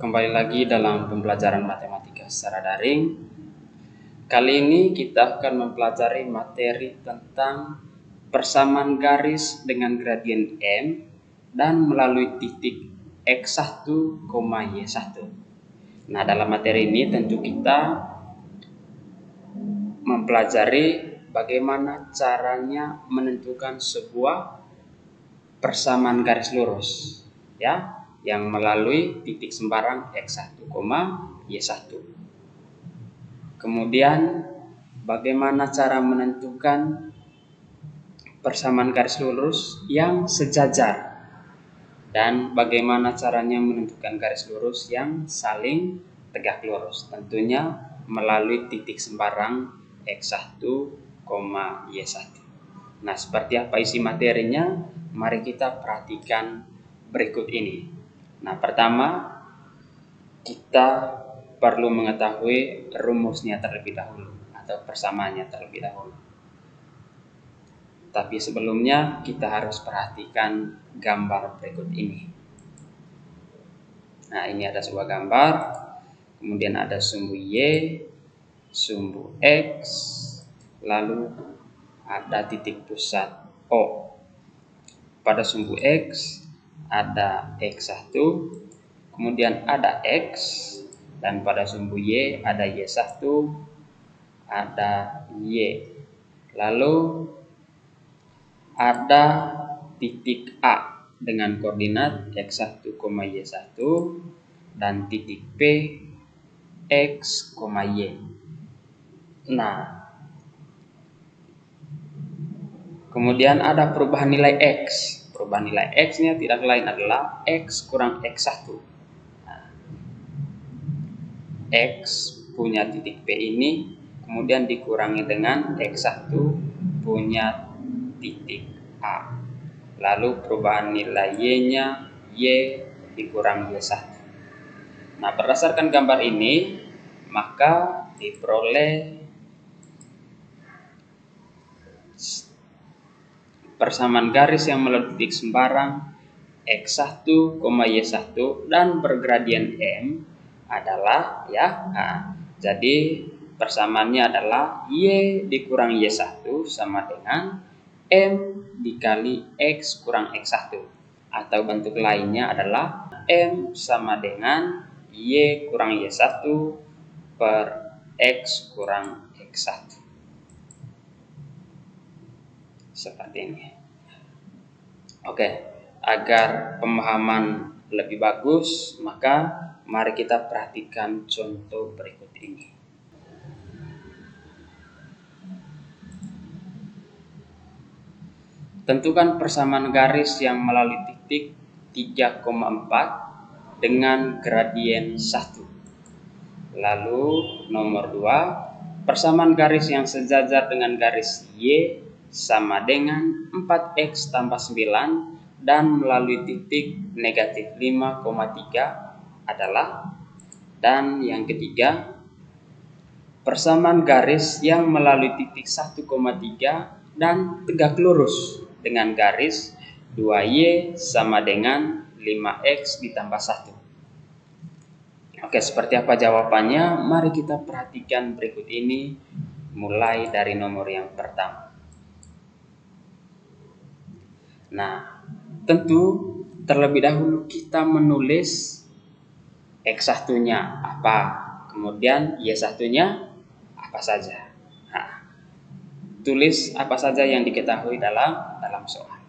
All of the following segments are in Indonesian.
Kembali lagi dalam pembelajaran matematika secara daring. Kali ini kita akan mempelajari materi tentang persamaan garis dengan gradien M dan melalui titik X1, Y1. Nah, dalam materi ini tentu kita mempelajari bagaimana caranya menentukan sebuah persamaan garis lurus, ya, yang melalui titik sembarang X1, Y1. Kemudian bagaimana cara menentukan persamaan garis lurus yang sejajar dan bagaimana caranya menentukan garis lurus yang saling tegak lurus, tentunya melalui titik sembarang X1, Y1. Nah, seperti apa isi materinya? Mari kita perhatikan berikut ini. Nah, pertama kita perlu mengetahui rumusnya terlebih dahulu atau persamaannya terlebih dahulu. Tapi sebelumnya kita harus perhatikan gambar berikut ini. Nah, ini ada sebuah gambar, kemudian ada sumbu Y, sumbu X, lalu ada titik pusat O. Pada sumbu X ada X1, kemudian ada X, dan pada sumbu Y ada Y1, ada Y. Lalu ada titik A dengan koordinat X1, Y1 dan titik P X, Y. Nah, kemudian ada perubahan nilai X. Perubahan nilai X-nya tidak lain adalah X kurang X1. Nah, X punya titik P ini, kemudian dikurangi dengan X1 punya titik A. Lalu perubahan nilai Y-nya, Y dikurang Y1. Nah, berdasarkan gambar ini, maka diperoleh persamaan garis yang melalui titik sembarang X1, Y1 dan bergradien M adalah jadi persamaannya adalah Y dikurang Y1 sama dengan M dikali X kurang X1, atau bentuk lainnya adalah M sama dengan Y kurang Y1 per X kurang X1. Seperti ini. Oke, agar pemahaman lebih bagus, maka mari kita perhatikan contoh berikut ini. Tentukan persamaan garis yang melalui titik 3,4 dengan gradien 1. Lalu nomor 2, persamaan garis yang sejajar dengan garis Y sama dengan 4X tambah 9 dan melalui titik negatif 5,3 adalah. Dan yang ketiga, persamaan garis yang melalui titik 1,3 dan tegak lurus dengan garis 2Y sama dengan 5X ditambah 1. Oke, seperti apa jawabannya? Mari kita perhatikan berikut ini, mulai dari nomor yang pertama. Nah, tentu terlebih dahulu kita menulis X1-nya apa, kemudian Y1-nya apa saja. Nah, tulis apa saja yang diketahui dalam soal.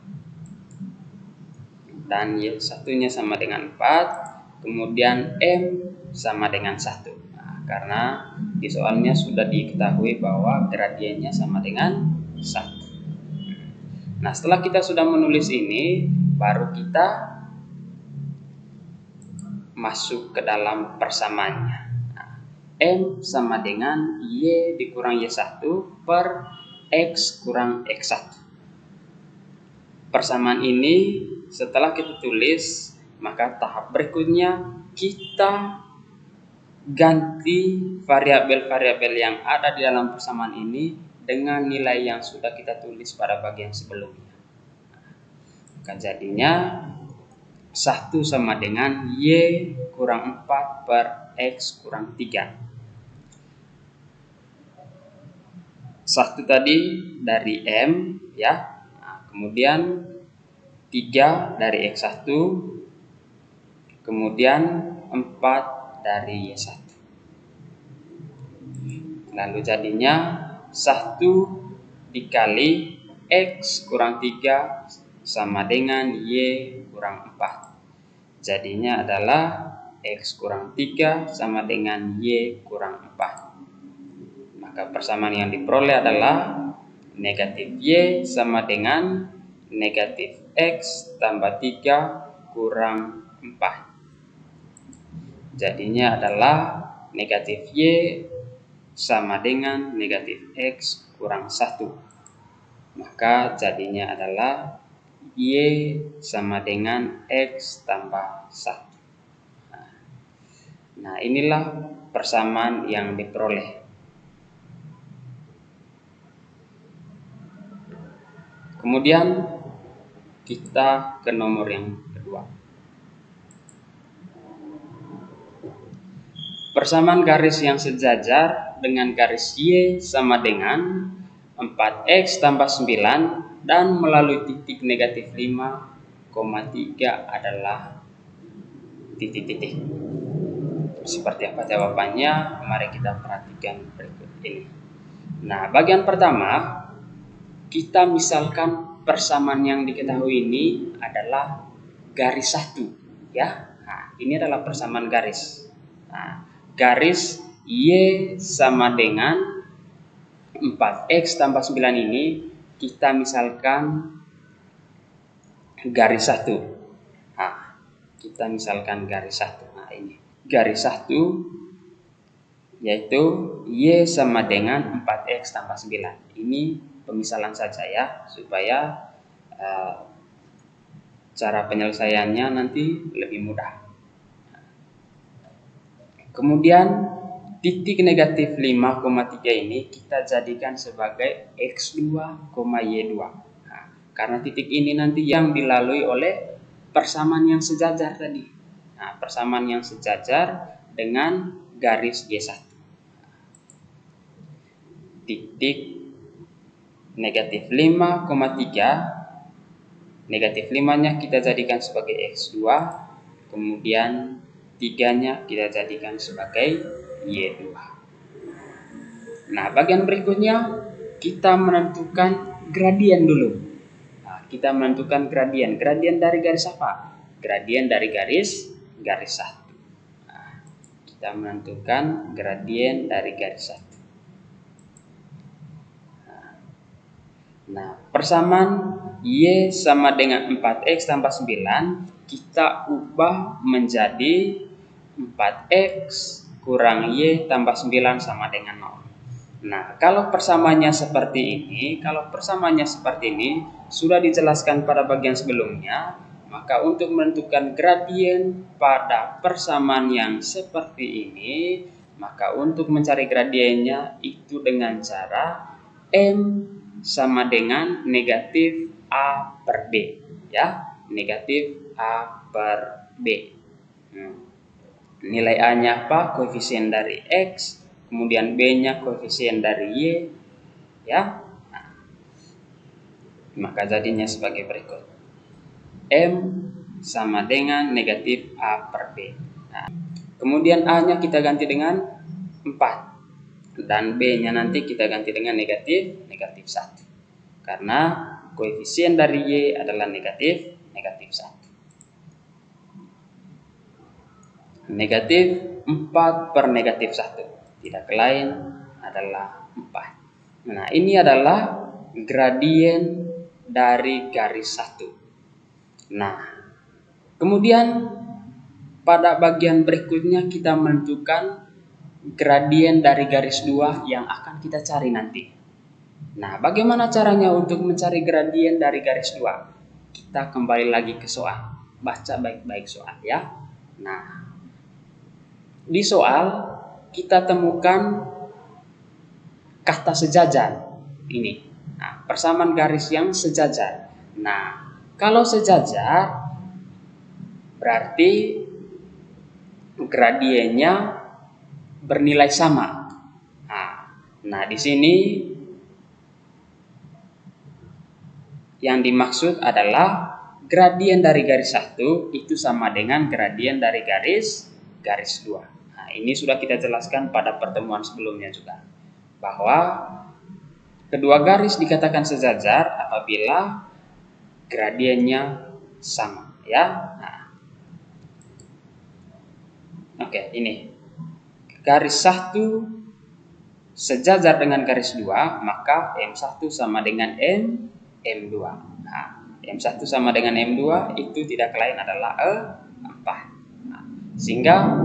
Dan Y1-nya sama dengan 4, kemudian M sama dengan 1. Nah, karena di soalnya sudah diketahui bahwa gradiennya sama dengan 1. Nah, setelah kita sudah menulis ini, baru kita masuk ke dalam persamaannya. Nah, M sama dengan Y dikurang Y1 per X kurang X1. Persamaan ini setelah kita tulis, maka tahap berikutnya kita ganti variabel-variabel yang ada di dalam persamaan ini dengan nilai yang sudah kita tulis pada bagian sebelumnya. Maka jadinya 1 sama dengan Y kurang 4 per X kurang 3. 1 tadi dari M ya. Nah, kemudian 3 dari X1, kemudian 4 dari Y1. Lalu jadinya 1 dikali X kurang 3 sama dengan Y kurang 4. Jadinya adalah X kurang 3 sama dengan Y kurang 4. Maka persamaan yang diperoleh adalah negatif Y sama dengan negatif X tambah 3 kurang 4. Jadinya adalah negatif Y sama dengan negatif X kurang 1. Maka jadinya adalah Y sama dengan X tambah 1. Nah, inilah persamaan yang diperoleh. Kemudian kita ke nomor yang kedua. Persamaan garis yang sejajar dengan garis Y sama dengan 4X tambah 9 dan melalui titik negatif 5,3 adalah titik-titik. Seperti apa jawabannya? Mari kita perhatikan berikut ini. Nah, bagian pertama, kita misalkan persamaan yang diketahui ini adalah garis 1 ya. Nah, ini adalah persamaan garis. Nah, garis Y sama dengan 4X tambah 9 ini kita misalkan garis 1. Nah, kita misalkan garis 1. Nah, ini garis 1 yaitu Y sama dengan 4X tambah 9. Ini pemisalan saja ya, supaya cara penyelesaiannya nanti lebih mudah. Kemudian titik negatif 5,3 ini kita jadikan sebagai X2, Y2. Nah, karena titik ini nanti yang dilalui oleh persamaan yang sejajar tadi. Nah, persamaan yang sejajar dengan garis Y1. Titik negatif 5,3, negatif 5-nya kita jadikan sebagai X2, kemudian 3-nya kita jadikan sebagai Y2. Nah, bagian berikutnya kita menentukan gradien dulu. Nah, kita menentukan gradien. Gradien dari garis apa? Gradien dari garis 1. Nah, kita menentukan gradien dari garis 1. Nah, persamaan Y sama dengan 4X tambah 9 kita ubah menjadi 4X kurang Y tambah 9 sama dengan 0. Nah, kalau persamaannya seperti ini, sudah dijelaskan pada bagian sebelumnya, maka untuk menentukan gradien pada persamaan yang seperti ini, maka untuk mencari gradiennya itu dengan cara M sama dengan negatif A per B ya, negatif A per B. Nilai A-nya apa? Koefisien dari X, kemudian B-nya koefisien dari Y ya. Nah, maka jadinya sebagai berikut. M sama dengan negatif A per B. Nah, kemudian A-nya kita ganti dengan 4. Dan B-nya nanti kita ganti dengan negatif 1. Karena koefisien dari Y adalah negatif 1. Negatif 4 per negatif 1. Tidak lain adalah 4. Nah, ini adalah gradien dari garis 1. Nah, kemudian pada bagian berikutnya kita menentukan gradien dari garis 2 yang akan kita cari nanti. Nah, bagaimana caranya untuk mencari gradien dari garis 2? Kita kembali lagi ke soal. Baca baik-baik soal ya. Nah, di soal kita temukan kata sejajar ini. Nah, persamaan garis yang sejajar. Nah, kalau sejajar berarti gradiennya bernilai sama. Nah, di sini yang dimaksud adalah gradien dari garis 1 itu sama dengan gradien dari garis 2. Nah, ini sudah kita jelaskan pada pertemuan sebelumnya juga, bahwa kedua garis dikatakan sejajar apabila gradiennya sama, ya. Nah, oke, ini garis 1 sejajar dengan garis 2, maka M1 sama dengan M2. Nah, M1 sama dengan M2 itu tidak lain adalah 4. Nah, sehingga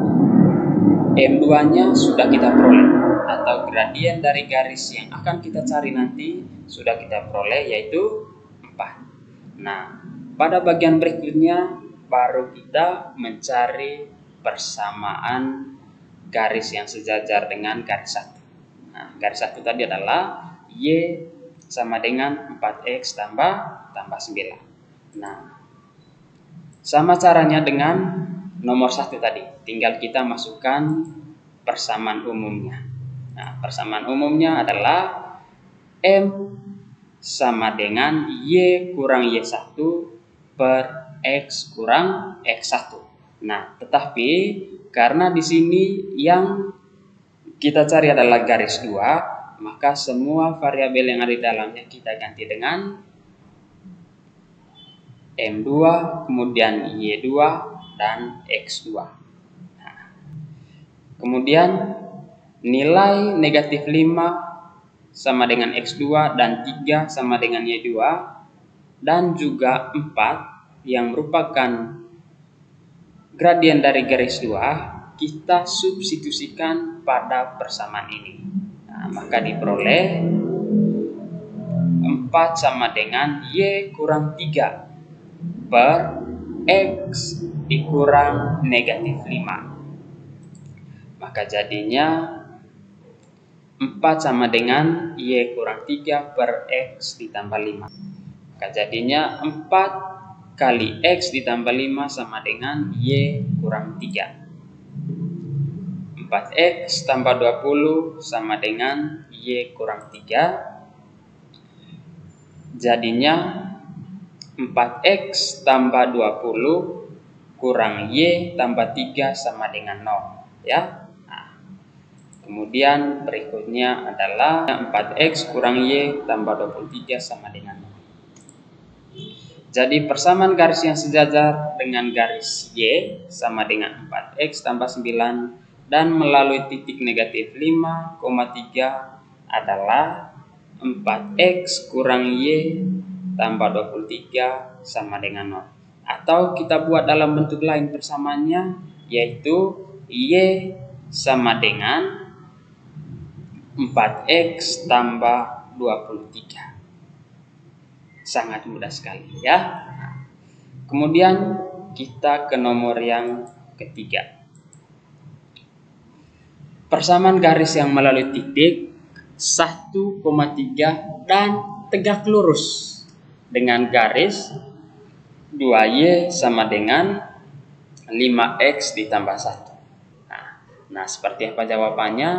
M2-nya sudah kita peroleh, atau gradien dari garis yang akan kita cari nanti sudah kita peroleh, yaitu 4. Nah, pada bagian berikutnya baru kita mencari persamaan garis yang sejajar dengan garis 1. Nah, garis 1 tadi adalah Y sama dengan 4X tambah 9. Nah, sama caranya dengan nomor 1 tadi. Tinggal kita masukkan persamaan umumnya. Nah, persamaan umumnya adalah M sama dengan Y kurang Y1 per X kurang X1. Nah, tetapi karena di sini yang kita cari adalah garis 2, maka semua variabel yang ada di dalamnya kita ganti dengan M2, kemudian Y2, dan X2. Nah, kemudian nilai negatif 5 sama dengan X2 dan 3 sama dengan Y2, dan juga 4 yang merupakan gradien dari garis 2 kita substitusikan pada persamaan ini. Nah, maka diperoleh 4 sama dengan Y kurang 3 per X dikurang negatif 5. Maka jadinya 4 sama dengan Y kurang 3 per X ditambah 5. Maka jadinya 4 kali X ditambah 5 sama dengan Y kurang 3. 4X tambah 20 sama dengan Y kurang 3. Jadinya 4X tambah 20 kurang Y tambah 3 sama dengan 0, ya. Nah, kemudian berikutnya adalah 4X kurang Y tambah 23 sama dengan 0. Jadi persamaan garis yang sejajar dengan garis Y sama dengan 4X tambah 9 dan melalui titik negatif 5,3 adalah 4X kurang Y tambah 23 sama dengan 0. Atau kita buat dalam bentuk lain persamaannya, yaitu Y sama dengan 4X tambah 23. Sangat mudah sekali, ya. Kemudian kita ke nomor yang ketiga. Persamaan garis yang melalui titik 1,3 dan tegak lurus dengan garis 2Y sama dengan 5X ditambah 1. Nah, seperti apa jawabannya?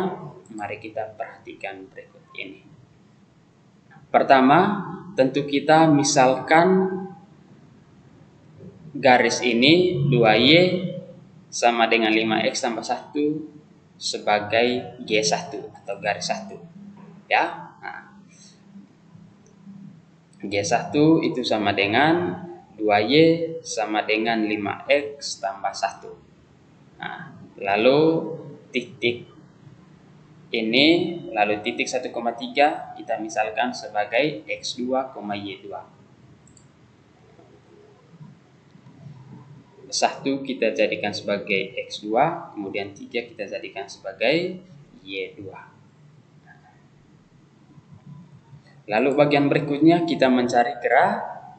Mari kita perhatikan berikut ini. Pertama, tentu kita misalkan garis ini 2Y sama dengan 5X tambah 1 sebagai G1 atau garis 1, ya. Nah, G1 itu sama dengan 2Y sama dengan 5X tambah 1. Nah, lalu titik ini, lalu titik 1,3 kita misalkan sebagai X2, Y2. 1 kita jadikan sebagai X2, kemudian 3 kita jadikan sebagai Y2. Lalu bagian berikutnya kita mencari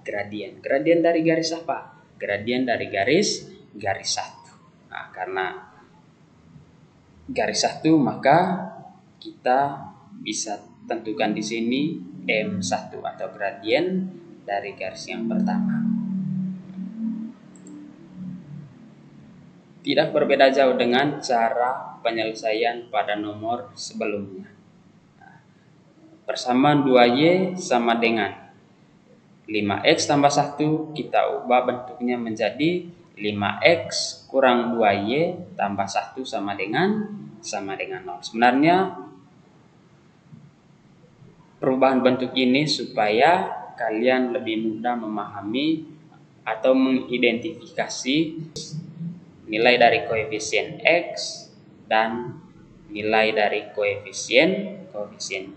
gradien. Gradien dari garis apa? Gradien dari garis 1. Nah, karena garis 1 maka kita bisa tentukan di sini M1 atau gradien dari garis yang pertama. tidak berbeda jauh dengan cara penyelesaian pada nomor sebelumnya. Persamaan 2Y sama dengan 5X tambah 1, kita ubah bentuknya menjadi 5X kurang 2Y tambah 1 sama dengan 0. Sebenarnya perubahan bentuk ini supaya kalian lebih mudah memahami atau mengidentifikasi nilai dari koefisien X dan nilai dari koefisien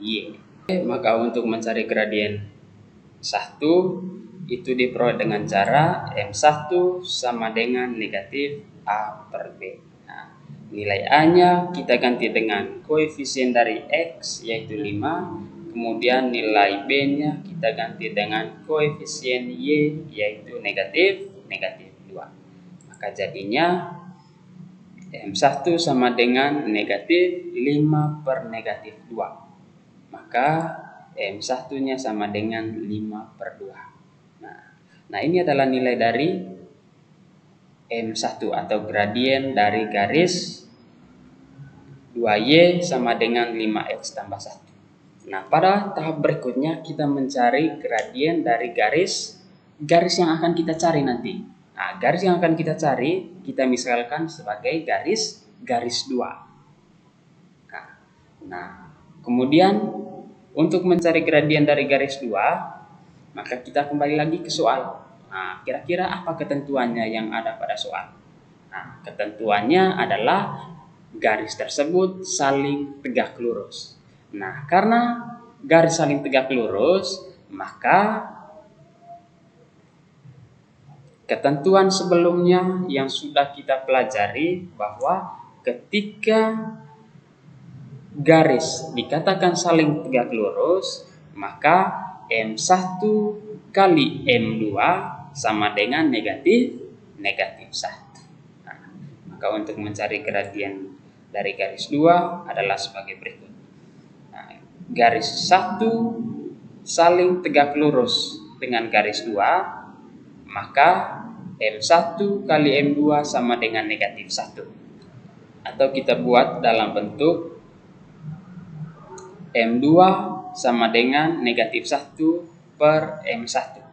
Y. Maka untuk mencari gradien 1 itu diperoleh dengan cara M1 sama dengan negatif A per B. Nah, nilai A-nya kita ganti dengan koefisien dari X yaitu 5, kemudian nilai B-nya kita ganti dengan koefisien Y yaitu negatif 2. Maka jadinya M1 sama dengan negatif 5 per negatif 2. Maka M1-nya sama dengan 5 per 2. Nah, ini adalah nilai dari M1 atau gradien dari garis 2Y sama dengan 5X tambah 1. Nah, pada tahap berikutnya kita mencari gradien dari garis yang akan kita cari nanti. Nah, garis yang akan kita cari kita misalkan sebagai garis 2. Nah, kemudian untuk mencari gradien dari garis 2, maka kita kembali lagi ke soal. Nah, kira-kira apa ketentuannya yang ada pada soal? Nah, ketentuannya adalah garis tersebut saling tegak lurus. Nah, karena garis saling tegak lurus, maka ketentuan sebelumnya yang sudah kita pelajari bahwa ketika garis dikatakan saling tegak lurus, maka M1 kali M2 sama dengan negatif 1. Nah, maka untuk mencari gradien dari garis 2 adalah sebagai berikut. Nah, garis 1 saling tegak lurus dengan garis 2, maka M1 kali M2 sama dengan negatif 1. Atau kita buat dalam bentuk M2 sama dengan negatif 1 per M1.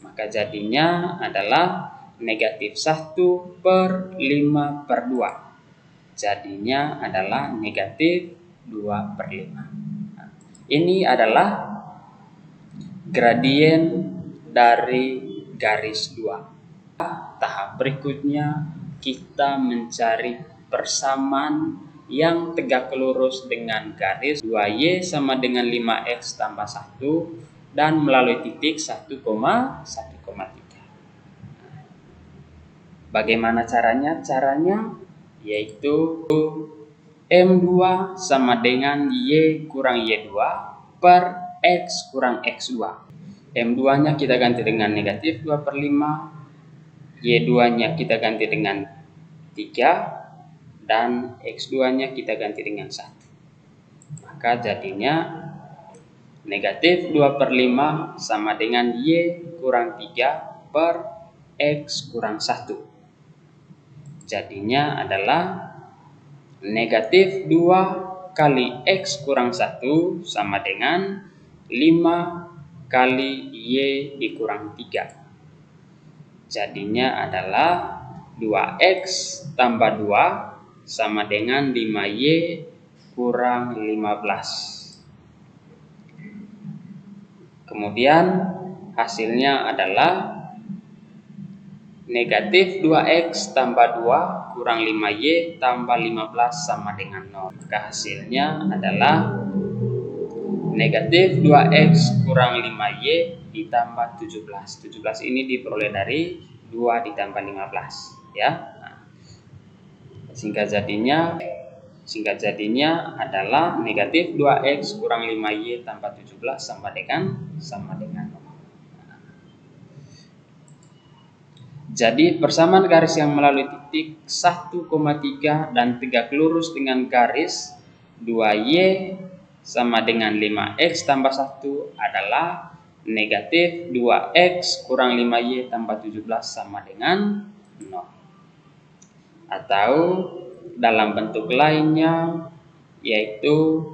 Maka jadinya adalah negatif 1 per 5 per 2. Jadinya adalah negatif 2 per 5. Nah, ini adalah gradien dari garis 2. Tahap berikutnya kita mencari persamaan yang tegak lurus dengan garis 2Y sama dengan 5X tambah 1 dan melalui titik 1,3. Bagaimana caranya? Caranya yaitu M2 sama dengan Y kurang Y2 per X kurang X2. M2-nya kita ganti dengan negatif 2 per 5, Y2-nya kita ganti dengan 3, dan X2-nya kita ganti dengan 1. Maka jadinya negatif 2 per 5 sama dengan Y kurang 3 per X kurang 1. Jadinya adalah negatif 2 kali X kurang 1 sama dengan 5 kali Y dikurang 3. Jadinya adalah 2X tambah 2 sama dengan 5Y kurang 15. Kemudian hasilnya adalah negatif 2X tambah 2 kurang 5Y tambah 15 sama dengan 0. Maka hasilnya adalah negatif 2X kurang 5Y ditambah 17. 17 ini diperoleh dari 2 ditambah 15. Ya. Singkat jadinya adalah negatif 2X kurang 5Y tambah 17 sama dengan 0. Jadi persamaan garis yang melalui titik 1,3 dan tegak lurus dengan garis 2Y sama dengan 5X tambah 1 adalah negatif 2X kurang 5Y tambah 17 sama dengan 0. atau dalam bentuk lainnya yaitu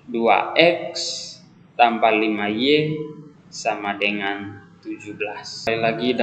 2x tambah 5y sama dengan 17. Sekali lagi dalam